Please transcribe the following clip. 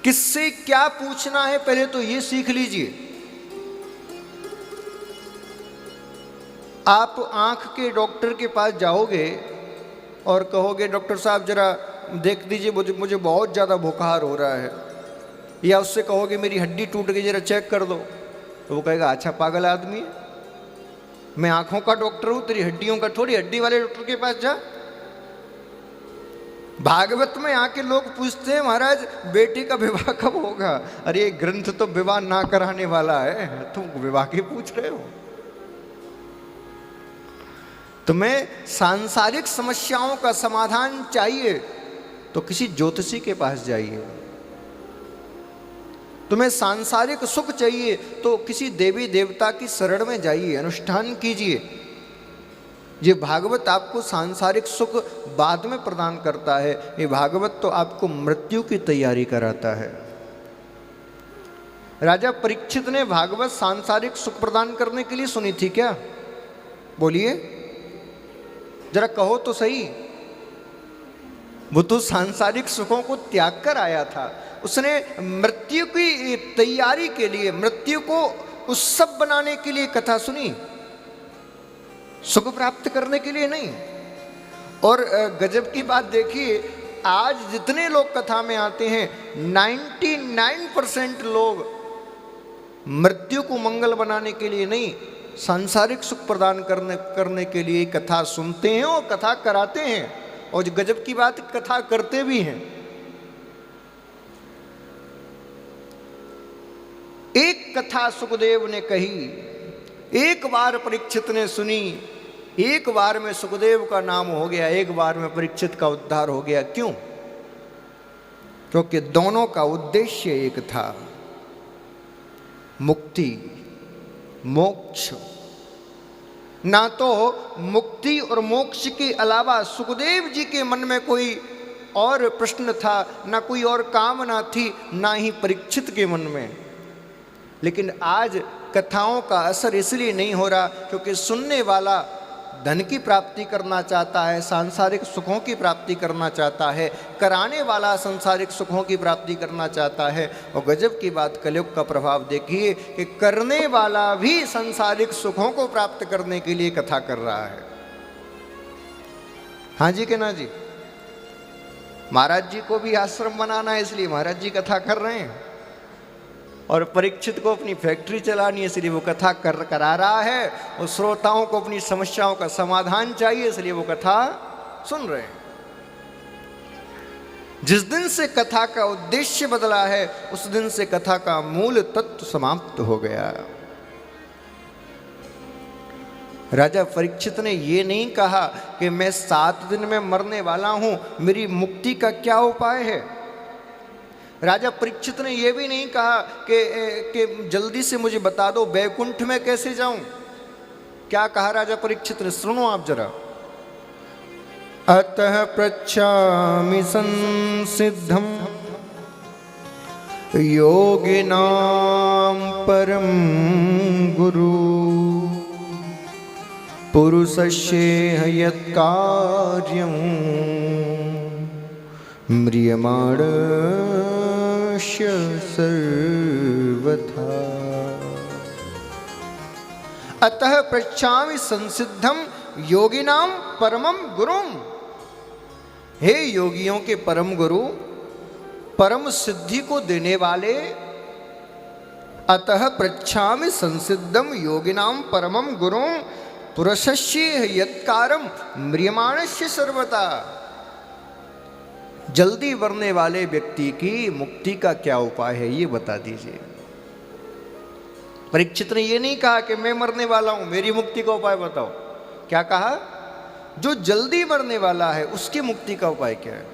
किससे क्या पूछना है पहले तो ये सीख लीजिए। आप आंख के डॉक्टर के पास जाओगे और कहोगे डॉक्टर साहब जरा देख दीजिए, मुझे बहुत ज़्यादा बुखार हो रहा है, या उससे कहोगे मेरी हड्डी टूट गई जरा चेक कर दो, तो वो कहेगा अच्छा पागल आदमी है, मैं आंखों का डॉक्टर हूं, तेरी हड्डियों का थोड़ी, हड्डी वाले डॉक्टर के पास जा। भागवत में आके लोग पूछते हैं महाराज बेटी का विवाह कब होगा? अरे ये ग्रंथ तो विवाह ना कराने वाला है, तुम विवाह की पूछ रहे हो। तुम्हें सांसारिक समस्याओं का समाधान चाहिए तो किसी ज्योतिषी के पास जाइए। तुम्हें सांसारिक सुख चाहिए तो किसी देवी देवता की शरण में जाइए, अनुष्ठान कीजिए। ये भागवत आपको सांसारिक सुख बाद में प्रदान करता है, ये भागवत तो आपको मृत्यु की तैयारी कराता है। राजा परीक्षित ने भागवत सांसारिक सुख प्रदान करने के लिए सुनी थी क्या? बोलिए जरा कहो तो सही। वो तो सांसारिक सुखों को त्याग कर आया था, उसने मृत्यु की तैयारी के लिए, मृत्यु को उत्सव बनाने के लिए कथा सुनी, सुख प्राप्त करने के लिए नहीं। और गजब की बात देखिए, आज जितने लोग कथा में आते हैं 99% लोग मृत्यु को मंगल बनाने के लिए नहीं, सांसारिक सुख प्रदान करने के लिए कथा सुनते हैं और कथा कराते हैं, और जो गजब की बात कथा करते भी हैं। एक कथा सुखदेव ने कही, एक बार परीक्षित ने सुनी, एक बार में सुखदेव का नाम हो गया, एक बार में परीक्षित का उद्धार हो गया। क्यों? क्योंकि दोनों का उद्देश्य एक था, मुक्ति, मोक्ष। ना तो मुक्ति और मोक्ष के अलावा सुखदेव जी के मन में कोई और प्रश्न था, ना कोई और कामना थी, ना ही परीक्षित के मन में। लेकिन आज कथाओं का असर इसलिए नहीं हो रहा क्योंकि सुनने वाला धन की प्राप्ति करना चाहता है, सांसारिक सुखों की प्राप्ति करना चाहता है, कराने वाला सांसारिक सुखों की प्राप्ति करना चाहता है। और गजब की बात, कलयुग का प्रभाव देखिए कि करने वाला भी सांसारिक सुखों को प्राप्त करने के लिए कथा कर रहा है। हाँ जी के ना जी? महाराज जी को भी आश्रम बनाना है इसलिए महाराज जी कथा कर रहे हैं, और परीक्षित को अपनी फैक्ट्री चलानी है इसलिए वो कथा करा रहा है, और श्रोताओं को अपनी समस्याओं का समाधान चाहिए इसलिए वो कथा सुन रहे हैं। जिस दिन से कथा का उद्देश्य बदला है उस दिन से कथा का मूल तत्व समाप्त हो गया। राजा परीक्षित ने ये नहीं कहा कि मैं 7 दिन में मरने वाला हूं, मेरी मुक्ति का क्या उपाय है। राजा परीक्षित ने यह भी नहीं कहा कि जल्दी से मुझे बता दो वैकुंठ में कैसे जाऊं। क्या कहा राजा परीक्षित ने? सुनो आप जरा। अतः पृच्छामि संसिद्धं योगिनां परम गुरु पुरुषस्येह यत्कार्यं म्रियमाणस्य सर्वथा। अतः पृच्छामि संसिद्धं योगिनां परमं गुरुम। हे योगियों के परम गुरु, परम सिद्धि को देने वाले। अतः पृच्छामि संसिद्धं योगिनां परमं गुरुम पुरुषस्य यत्कारं म्रियमाणस्य सर्वथा। जल्दी मरने वाले व्यक्ति की मुक्ति का क्या उपाय है ये बता दीजिए। परीक्षित ने ये नहीं कहा कि मैं मरने वाला हूं मेरी मुक्ति का उपाय बताओ। क्या कहा? जो जल्दी मरने वाला है उसकी मुक्ति का उपाय क्या है।